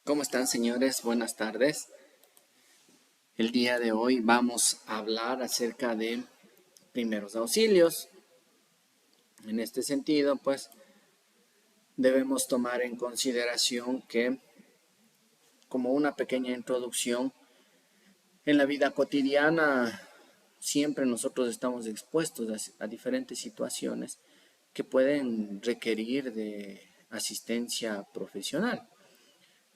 ¿Cómo están, señores? Buenas tardes. El día de hoy vamos a hablar acerca de primeros auxilios. En este sentido, pues debemos tomar en consideración que, como una pequeña introducción, en la vida cotidiana siempre nosotros estamos expuestos a diferentes situaciones que pueden requerir de asistencia profesional.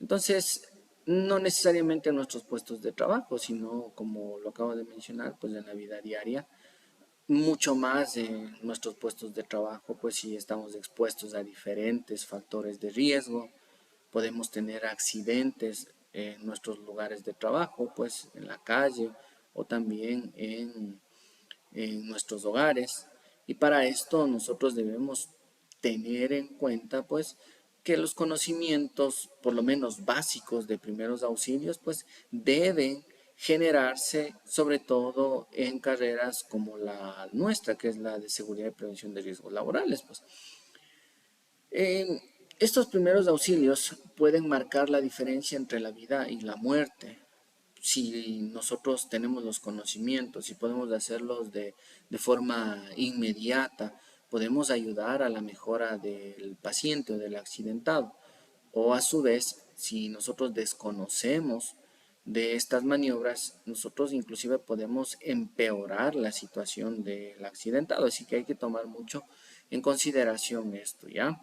Entonces, no necesariamente en nuestros puestos de trabajo, sino como lo acabo de mencionar, pues en la vida diaria, mucho más en nuestros puestos de trabajo, pues si estamos expuestos a diferentes factores de riesgo, podemos tener accidentes en nuestros lugares de trabajo, pues en la calle o también en nuestros hogares. Y para esto nosotros debemos tener en cuenta pues que los conocimientos, por lo menos básicos de primeros auxilios, pues deben generarse sobre todo en carreras como la nuestra, que es la de seguridad y prevención de riesgos laborales. Pues. Estos primeros auxilios pueden marcar la diferencia entre la vida y la muerte. Si nosotros tenemos los conocimientos y podemos hacerlos de forma inmediata, podemos ayudar a la mejora del paciente o del accidentado. O a su vez, si nosotros desconocemos de estas maniobras, nosotros inclusive podemos empeorar la situación del accidentado. Así que hay que tomar mucho en consideración esto, ¿ya?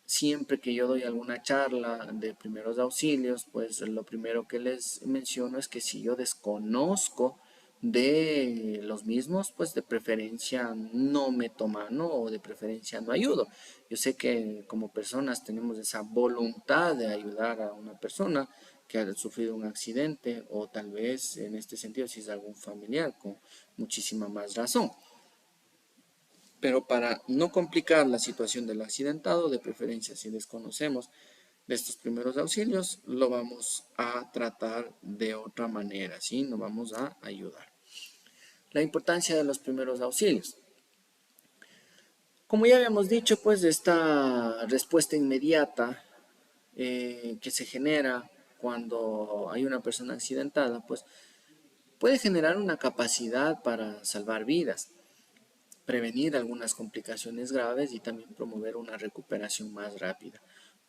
Siempre que yo doy alguna charla de primeros auxilios, pues lo primero que les menciono es que si yo desconozco de los mismos, pues de preferencia no meto mano o de preferencia no ayudo. Yo sé que como personas tenemos esa voluntad de ayudar a una persona que ha sufrido un accidente o tal vez en este sentido si es algún familiar con muchísima más razón. Pero para no complicar la situación del accidentado, de preferencia si desconocemos de estos primeros auxilios, lo vamos a tratar de otra manera, ¿sí? No vamos a ayudar. La importancia de los primeros auxilios. Como ya habíamos dicho, pues esta respuesta inmediata que se genera cuando hay una persona accidentada, pues puede generar una capacidad para salvar vidas, prevenir algunas complicaciones graves y también promover una recuperación más rápida.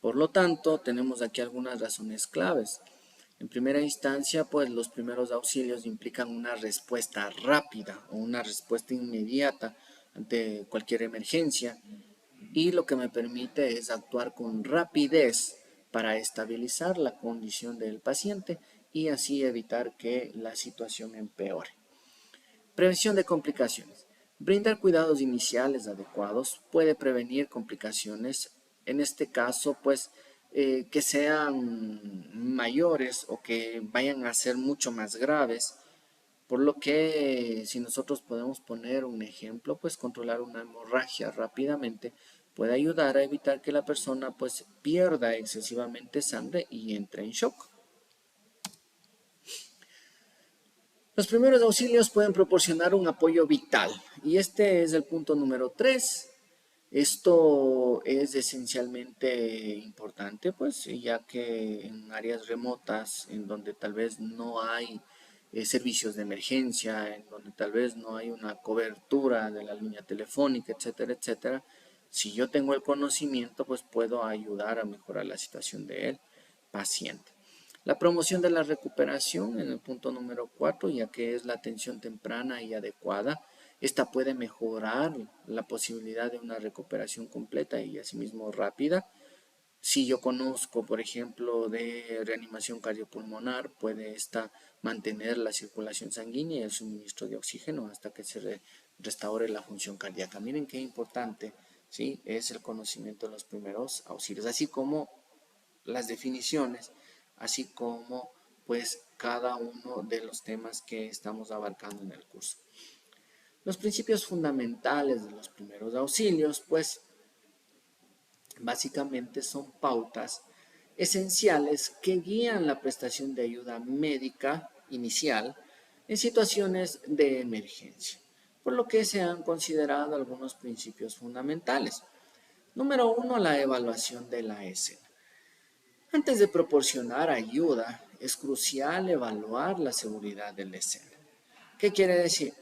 Por lo tanto, tenemos aquí algunas razones claves. En primera instancia, pues los primeros auxilios implican una respuesta rápida o una respuesta inmediata ante cualquier emergencia y lo que me permite es actuar con rapidez para estabilizar la condición del paciente y así evitar que la situación empeore. Prevención de complicaciones. Brindar cuidados iniciales adecuados puede prevenir complicaciones, en este caso, pues, que sean mayores o que vayan a ser mucho más graves, por lo que si nosotros podemos poner un ejemplo, pues controlar una hemorragia rápidamente puede ayudar a evitar que la persona pues pierda excesivamente sangre y entre en shock. Los primeros auxilios pueden proporcionar un apoyo vital y este es el punto número 3. Esto es esencialmente importante, pues, ya que en áreas remotas, en donde tal vez no hay servicios de emergencia, en donde tal vez no hay una cobertura de la línea telefónica, etcétera, etcétera, si yo tengo el conocimiento, pues puedo ayudar a mejorar la situación del paciente. La promoción de la recuperación en el punto número 4, ya que es la atención temprana y adecuada, esta puede mejorar la posibilidad de una recuperación completa y asimismo rápida. Si yo conozco, por ejemplo, de reanimación cardiopulmonar, puede esta mantener la circulación sanguínea y el suministro de oxígeno hasta que se restaure la función cardíaca. Miren qué importante, ¿sí? Es el conocimiento de los primeros auxilios, así como las definiciones, así como pues cada uno de los temas que estamos abarcando en el curso. Los principios fundamentales de los primeros auxilios, pues básicamente son pautas esenciales que guían la prestación de ayuda médica inicial en situaciones de emergencia, por lo que se han considerado algunos principios fundamentales. Número 1, la evaluación de la escena. Antes de proporcionar ayuda, es crucial evaluar la seguridad de la escena. ¿Qué quiere decir?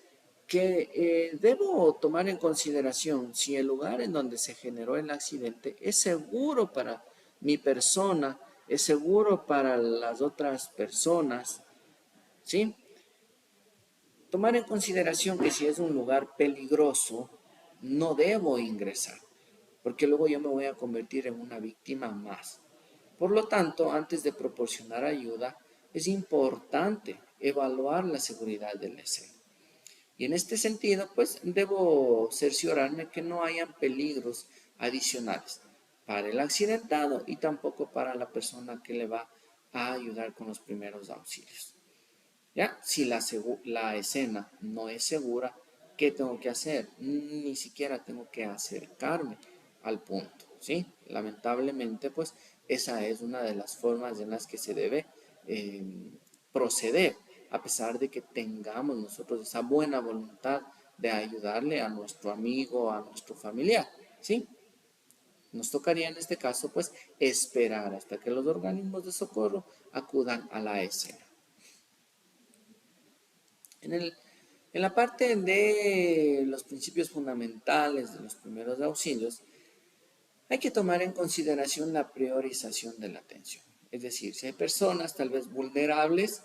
Que debo tomar en consideración si el lugar en donde se generó el accidente es seguro para mi persona, es seguro para las otras personas, ¿sí? Tomar en consideración que si es un lugar peligroso, no debo ingresar, porque luego yo me voy a convertir en una víctima más. Por lo tanto, antes de proporcionar ayuda, es importante evaluar la seguridad de la escena. Y en este sentido, pues debo cerciorarme que no hayan peligros adicionales para el accidentado y tampoco para la persona que le va a ayudar con los primeros auxilios. ¿Ya? Si la escena no es segura, ¿qué tengo que hacer? Ni siquiera tengo que acercarme al punto, ¿sí? Lamentablemente, pues esa es una de las formas en las que se debe eh, proceder, a pesar de que tengamos nosotros esa buena voluntad de ayudarle a nuestro amigo, a nuestro familiar, ¿sí? Nos tocaría en este caso, pues, esperar hasta que los organismos de socorro acudan a la escena. En, el, en la parte de los principios fundamentales de los primeros auxilios, hay que tomar en consideración la priorización de la atención. Es decir, si hay personas tal vez vulnerables,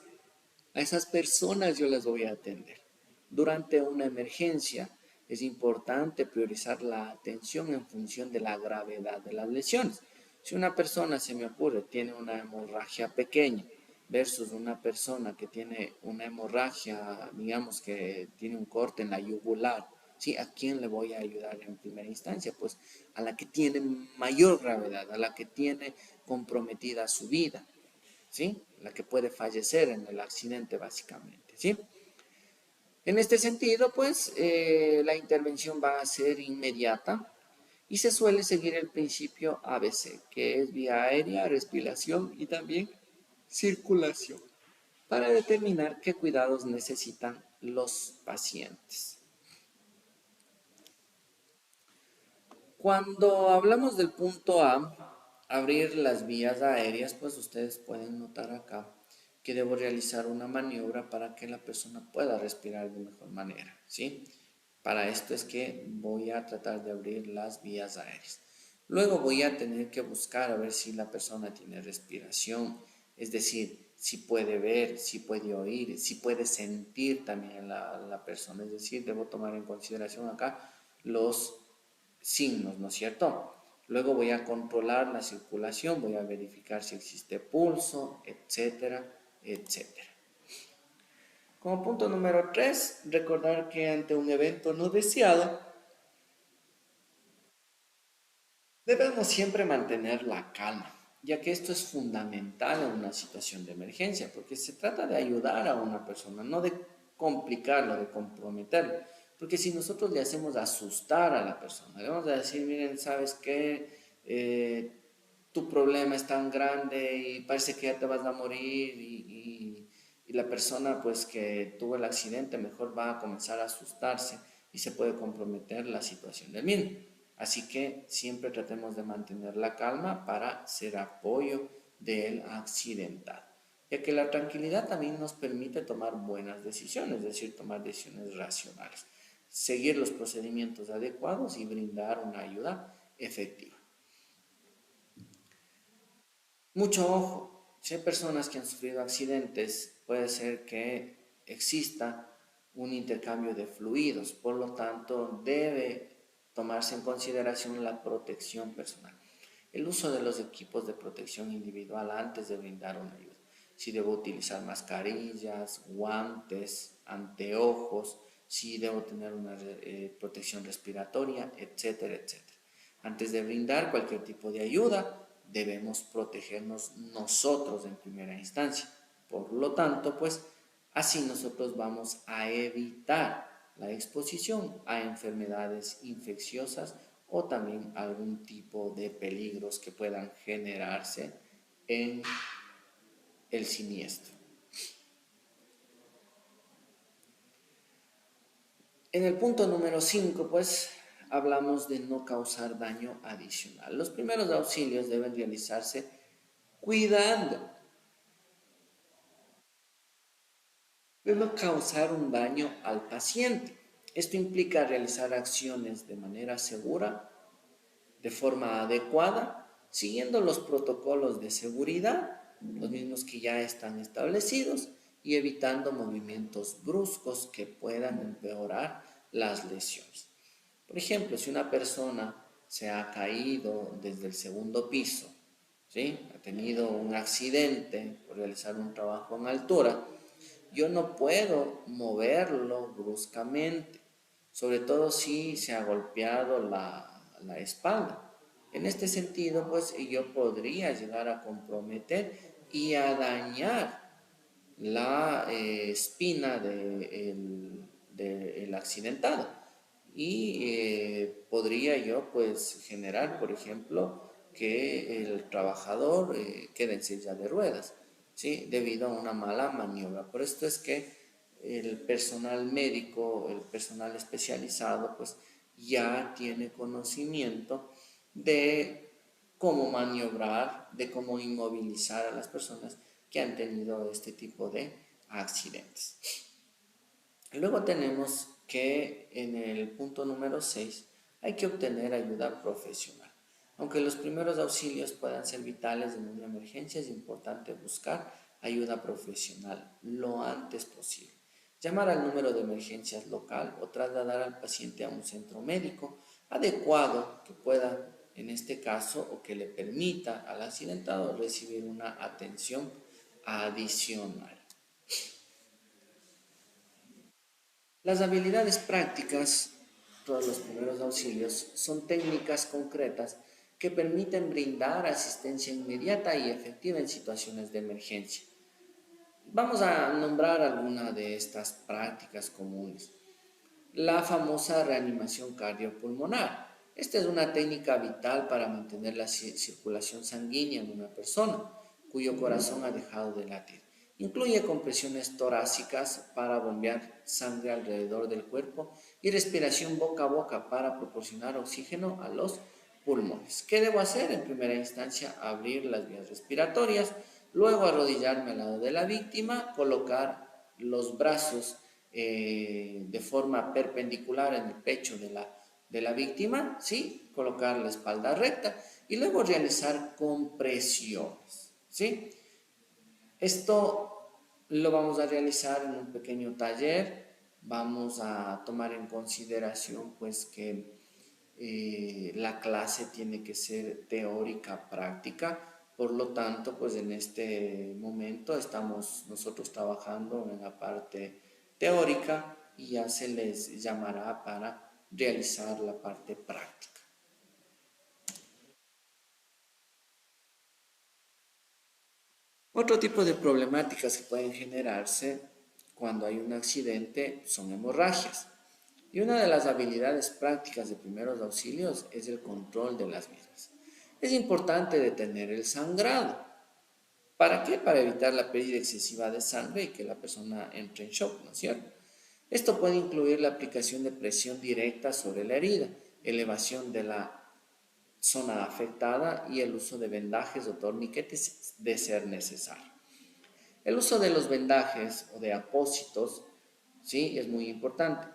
a esas personas yo las voy a atender. Durante una emergencia es importante priorizar la atención en función de la gravedad de las lesiones. Si una persona, se me ocurre, tiene una hemorragia pequeña versus una persona que tiene una hemorragia, digamos que tiene un corte en la yugular, ¿sí? ¿A quién le voy a ayudar en primera instancia? Pues a la que tiene mayor gravedad, a la que tiene comprometida su vida, ¿sí? La que puede fallecer en el accidente básicamente, ¿sí? En este sentido, pues la intervención va a ser inmediata y se suele seguir el principio ABC, que es vía aérea, respiración y también circulación, para determinar qué cuidados necesitan los pacientes. Cuando hablamos del punto A, abrir las vías aéreas, pues ustedes pueden notar acá que debo realizar una maniobra para que la persona pueda respirar de mejor manera, ¿sí? Para esto es que voy a tratar de abrir las vías aéreas. Luego voy a tener que buscar a ver si la persona tiene respiración, es decir, si puede ver, si puede oír, si puede sentir también la persona, es decir, debo tomar en consideración acá los signos, ¿no es cierto? Luego voy a controlar la circulación, voy a verificar si existe pulso, etcétera, etcétera. Como punto número 3, recordar que ante un evento no deseado, debemos siempre mantener la calma, ya que esto es fundamental en una situación de emergencia, porque se trata de ayudar a una persona, no de complicarlo, de comprometerlo. Porque si nosotros le hacemos asustar a la persona, le vamos a decir, miren, ¿sabes qué? Tu problema es tan grande y parece que ya te vas a morir y la persona pues que tuvo el accidente mejor va a comenzar a asustarse y se puede comprometer la situación del mismo. Así que siempre tratemos de mantener la calma para ser apoyo del accidentado, ya que la tranquilidad también nos permite tomar buenas decisiones, es decir, tomar decisiones racionales, seguir los procedimientos adecuados y brindar una ayuda efectiva. Mucho ojo, si hay personas que han sufrido accidentes, puede ser que exista un intercambio de fluidos, por lo tanto debe tomarse en consideración la protección personal, el uso de los equipos de protección individual antes de brindar una ayuda. Si debo utilizar mascarillas, guantes, anteojos, si debo tener una protección respiratoria, etcétera, etcétera. Antes de brindar cualquier tipo de ayuda, debemos protegernos nosotros en primera instancia. Por lo tanto, pues así nosotros vamos a evitar la exposición a enfermedades infecciosas o también algún tipo de peligros que puedan generarse en el siniestro. En el punto número 5, pues hablamos de no causar daño adicional. Los primeros auxilios deben realizarse cuidando de no causar un daño al paciente. Esto implica realizar acciones de manera segura, de forma adecuada, siguiendo los protocolos de seguridad, los mismos que ya están establecidos, y evitando movimientos bruscos que puedan empeorar las lesiones. Por ejemplo, si una persona se ha caído desde el segundo piso, ¿sí? Ha tenido un accidente por realizar un trabajo en altura, yo no puedo moverlo bruscamente, sobre todo si se ha golpeado la espalda. En este sentido, pues yo podría llegar a comprometer y a dañar la espina del accidentado. Y podría yo pues generar, por ejemplo, que el trabajador quede en silla de ruedas, ¿sí? Debido a una mala maniobra. Por esto es que el personal médico, el personal especializado, pues ya tiene conocimiento de cómo maniobrar, de cómo inmovilizar a las personas que han tenido este tipo de accidentes. Luego tenemos que en el punto número 6 hay que obtener ayuda profesional. Aunque los primeros auxilios puedan ser vitales en una emergencia, es importante buscar ayuda profesional lo antes posible. Llamar al número de emergencias local o trasladar al paciente a un centro médico adecuado que pueda, en este caso, o que le permita al accidentado recibir una atención adicional. Las habilidades prácticas, todos los primeros auxilios, son técnicas concretas que permiten brindar asistencia inmediata y efectiva en situaciones de emergencia. Vamos a nombrar alguna de estas prácticas comunes. La famosa reanimación cardiopulmonar. Esta es una técnica vital para mantener la circulación sanguínea en una persona cuyo corazón ha dejado de latir. Incluye compresiones torácicas para bombear sangre alrededor del cuerpo y respiración boca a boca para proporcionar oxígeno a los pulmones. ¿Qué debo hacer? En primera instancia, abrir las vías respiratorias, luego arrodillarme al lado de la víctima, colocar los brazos de forma perpendicular en el pecho de la víctima, ¿sí? Colocar la espalda recta y luego realizar compresiones, ¿sí? Esto lo vamos a realizar en un pequeño taller. Vamos a tomar en consideración pues que la clase tiene que ser teórica, práctica. Por lo tanto, pues en este momento estamos nosotros trabajando en la parte teórica y ya se les llamará para realizar la parte práctica. Otro tipo de problemáticas que pueden generarse cuando hay un accidente son hemorragias. Y una de las habilidades prácticas de primeros auxilios es el control de las mismas. Es importante detener el sangrado. ¿Para qué? Para evitar la pérdida excesiva de sangre y que la persona entre en shock, ¿no es cierto? Esto puede incluir la aplicación de presión directa sobre la herida, elevación de la zona afectada y el uso de vendajes o torniquetes de ser necesario. El uso de los vendajes o de apósitos, ¿sí? Es muy importante.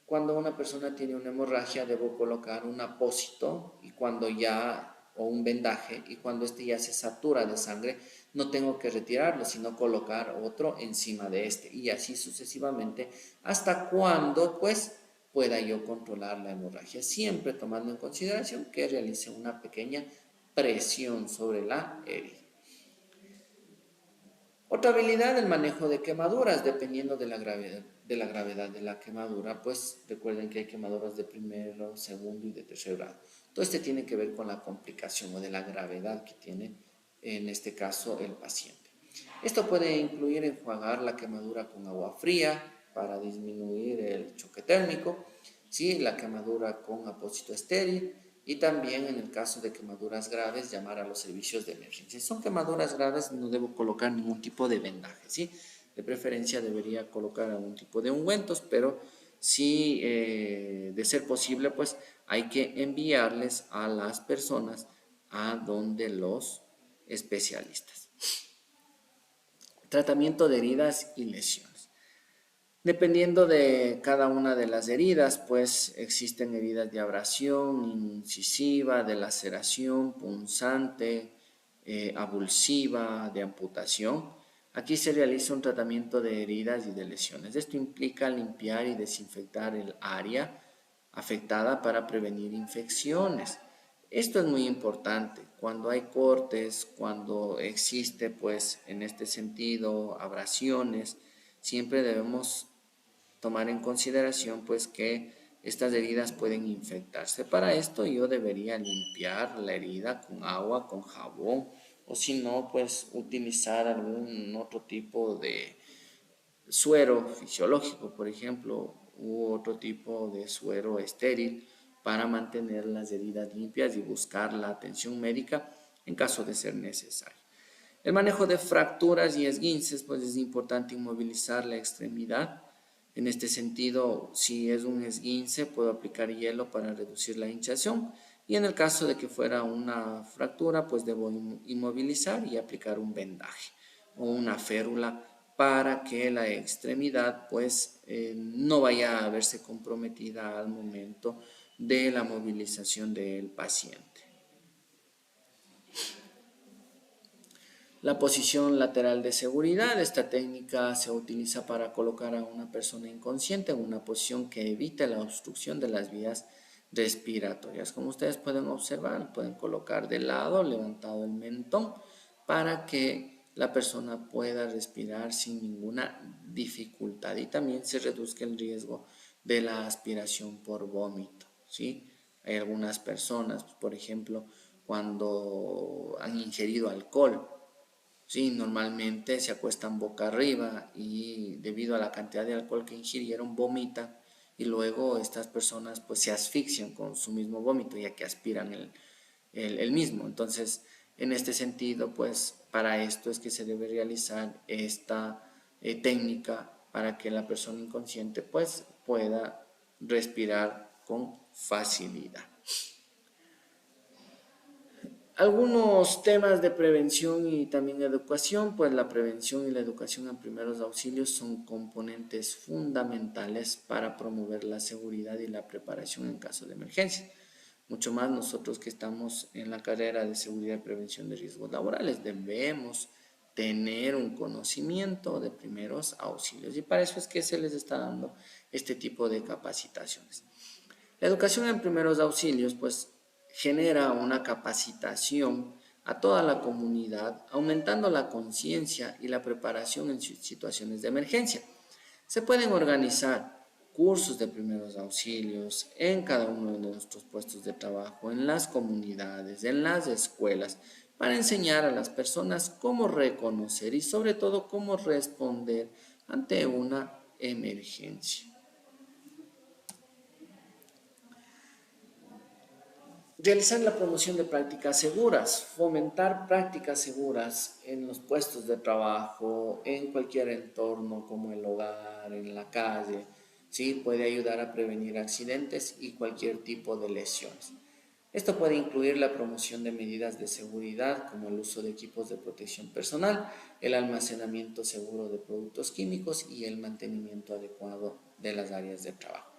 Cuando una persona tiene una hemorragia, debo colocar un apósito y cuando ya, o un vendaje, y cuando este ya se satura de sangre, no tengo que retirarlo, sino colocar otro encima de este, y así sucesivamente, hasta cuando, pues, pueda yo controlar la hemorragia, siempre tomando en consideración que realice una pequeña presión sobre la herida. Otra habilidad, el manejo de quemaduras, dependiendo de la gravedad de la quemadura, pues recuerden que hay quemaduras de primero, segundo y de tercer grado. Todo este tiene que ver con la complicación o de la gravedad que tiene, en este caso, el paciente. Esto puede incluir enjuagar la quemadura con agua fría para disminuir el choque térmico, ¿sí? La quemadura con apósito estéril, y también en el caso de quemaduras graves, llamar a los servicios de emergencia. Si son quemaduras graves, no debo colocar ningún tipo de vendaje, ¿sí? De preferencia debería colocar algún tipo de ungüentos, pero si de ser posible, pues hay que enviarles a las personas a donde los especialistas. Tratamiento de heridas y lesiones. Dependiendo de cada una de las heridas, pues existen heridas de abrasión, incisiva, de laceración, punzante, avulsiva, de amputación. Aquí se realiza un tratamiento de heridas y de lesiones. Esto implica limpiar y desinfectar el área afectada para prevenir infecciones. Esto es muy importante. Cuando hay cortes, cuando existe, pues, en este sentido, abrasiones, siempre debemos tomar en consideración pues que estas heridas pueden infectarse. Para esto yo debería limpiar la herida con agua, con jabón, o si no, pues utilizar algún otro tipo de suero fisiológico, por ejemplo, u otro tipo de suero estéril para mantener las heridas limpias y buscar la atención médica en caso de ser necesario. El manejo de fracturas y esguinces, pues es importante inmovilizar la extremidad. En este sentido, si es un esguince, puedo aplicar hielo para reducir la hinchazón. Y en el caso de que fuera una fractura, pues debo inmovilizar y aplicar un vendaje o una férula para que la extremidad pues no vaya a verse comprometida al momento de la movilización del paciente. La posición lateral de seguridad. Esta técnica se utiliza para colocar a una persona inconsciente en una posición que evite la obstrucción de las vías respiratorias. Como ustedes pueden observar, pueden colocar de lado, levantado el mentón, para que la persona pueda respirar sin ninguna dificultad y también se reduzca el riesgo de la aspiración por vómito, ¿sí? Hay algunas personas, por ejemplo, cuando han ingerido alcohol, sí, normalmente se acuestan boca arriba y debido a la cantidad de alcohol que ingirieron vomitan y luego estas personas pues se asfixian con su mismo vómito ya que aspiran el mismo. Entonces, en este sentido, pues para esto es que se debe realizar esta técnica para que la persona inconsciente pues pueda respirar con facilidad. Algunos temas de prevención y también educación, pues la prevención y la educación en primeros auxilios son componentes fundamentales para promover la seguridad y la preparación en caso de emergencia. Mucho más nosotros que estamos en la carrera de seguridad y prevención de riesgos laborales debemos tener un conocimiento de primeros auxilios y para eso es que se les está dando este tipo de capacitaciones. La educación en primeros auxilios, pues, genera una capacitación a toda la comunidad, aumentando la conciencia y la preparación en situaciones de emergencia. Se pueden organizar cursos de primeros auxilios en cada uno de nuestros puestos de trabajo, en las comunidades, en las escuelas, para enseñar a las personas cómo reconocer y sobre todo cómo responder ante una emergencia. Realizar la promoción de prácticas seguras, fomentar prácticas seguras en los puestos de trabajo, en cualquier entorno como el hogar, en la calle, ¿sí? Puede ayudar a prevenir accidentes y cualquier tipo de lesiones. Esto puede incluir la promoción de medidas de seguridad como el uso de equipos de protección personal, el almacenamiento seguro de productos químicos y el mantenimiento adecuado de las áreas de trabajo.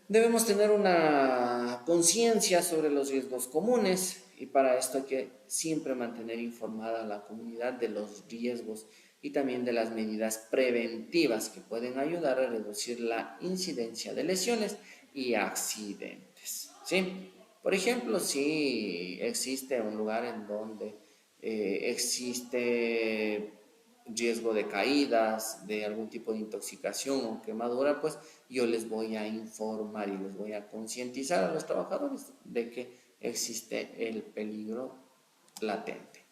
Debemos tener una conciencia sobre los riesgos comunes y para esto hay que siempre mantener informada a la comunidad de los riesgos y también de las medidas preventivas que pueden ayudar a reducir la incidencia de lesiones y accidentes, ¿sí? Por ejemplo, si existe un lugar en donde existe riesgo de caídas, de algún tipo de intoxicación o quemadura, pues yo les voy a informar y les voy a concientizar a los trabajadores de que existe el peligro latente.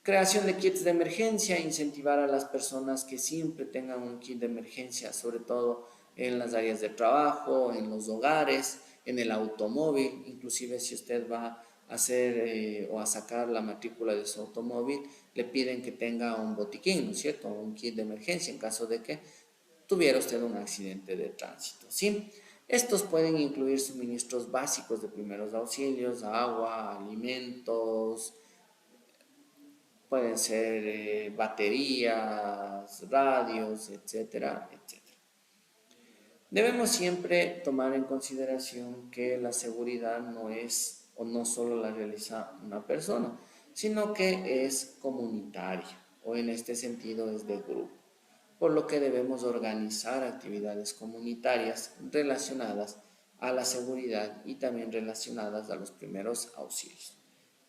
Creación de kits de emergencia, incentivar a las personas que siempre tengan un kit de emergencia, sobre todo en las áreas de trabajo, en los hogares, en el automóvil, inclusive si usted va a hacer o a sacar la matrícula de su automóvil, le piden que tenga un botiquín, ¿no es cierto? Un kit de emergencia en caso de que tuviera usted un accidente de tránsito, ¿sí? Estos pueden incluir suministros básicos de primeros auxilios, agua, alimentos, pueden ser baterías, radios, etcétera, etcétera. Debemos siempre tomar en consideración que la seguridad no es o no solo la realiza una persona, sino que es comunitaria o en este sentido es de grupo, por lo que debemos organizar actividades comunitarias relacionadas a la seguridad y también relacionadas a los primeros auxilios,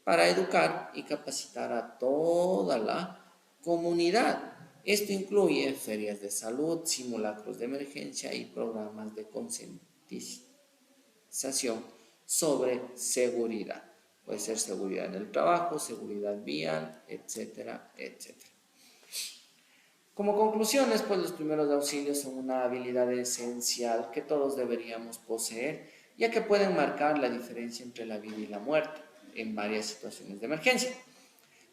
para educar y capacitar a toda la comunidad. Esto incluye ferias de salud, simulacros de emergencia y programas de concientización sobre seguridad. Puede ser seguridad en el trabajo, seguridad vial, etcétera, etcétera. Como conclusiones, pues los primeros auxilios son una habilidad esencial que todos deberíamos poseer, ya que pueden marcar la diferencia entre la vida y la muerte en varias situaciones de emergencia.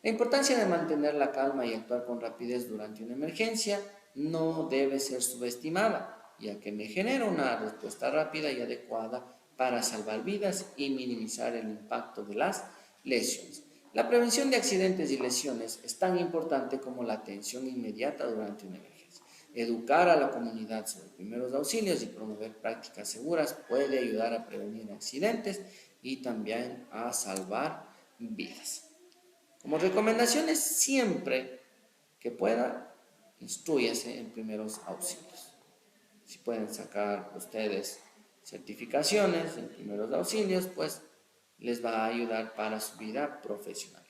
La importancia de mantener la calma y actuar con rapidez durante una emergencia no debe ser subestimada, ya que me genera una respuesta rápida y adecuada para salvar vidas y minimizar el impacto de las lesiones. La prevención de accidentes y lesiones es tan importante como la atención inmediata durante una emergencia. Educar a la comunidad sobre primeros auxilios y promover prácticas seguras puede ayudar a prevenir accidentes y también a salvar vidas. Como recomendaciones, siempre que pueda, instrúyase en primeros auxilios. Si pueden sacar ustedes certificaciones en primeros auxilios, pues les va a ayudar para su vida profesional.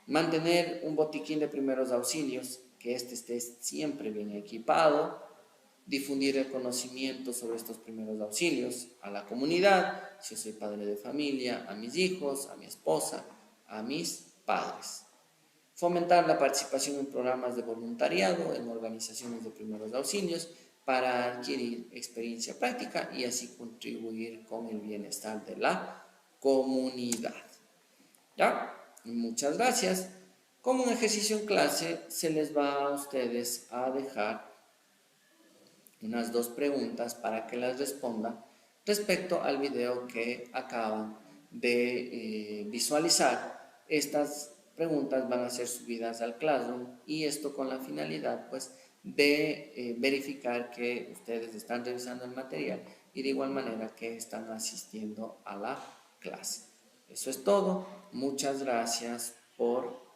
Mantener un botiquín de primeros auxilios, que este esté siempre bien equipado, difundir el conocimiento sobre estos primeros auxilios a la comunidad, si yo soy padre de familia, a mis hijos, a mi esposa, a mis padres. Fomentar la participación en programas de voluntariado, en organizaciones de primeros auxilios, para adquirir experiencia práctica y así contribuir con el bienestar de la comunidad. ¿Ya? Muchas gracias. Como un ejercicio en clase, se les va a ustedes a dejar unas 2 preguntas para que las respondan respecto al video que acaban de visualizar. Estas preguntas van a ser subidas al Classroom y esto con la finalidad pues de verificar que ustedes están revisando el material y de igual manera que están asistiendo a la clase. Eso es todo. Muchas gracias por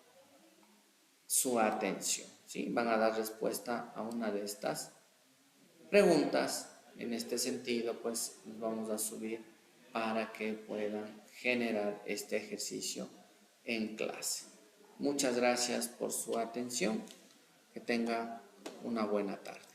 su atención. ¿Sí? Van a dar respuesta a una de estas preguntas. En este sentido, pues los vamos a subir para que puedan generar este ejercicio en clase. Muchas gracias por su atención. Que tenga una buena tarde.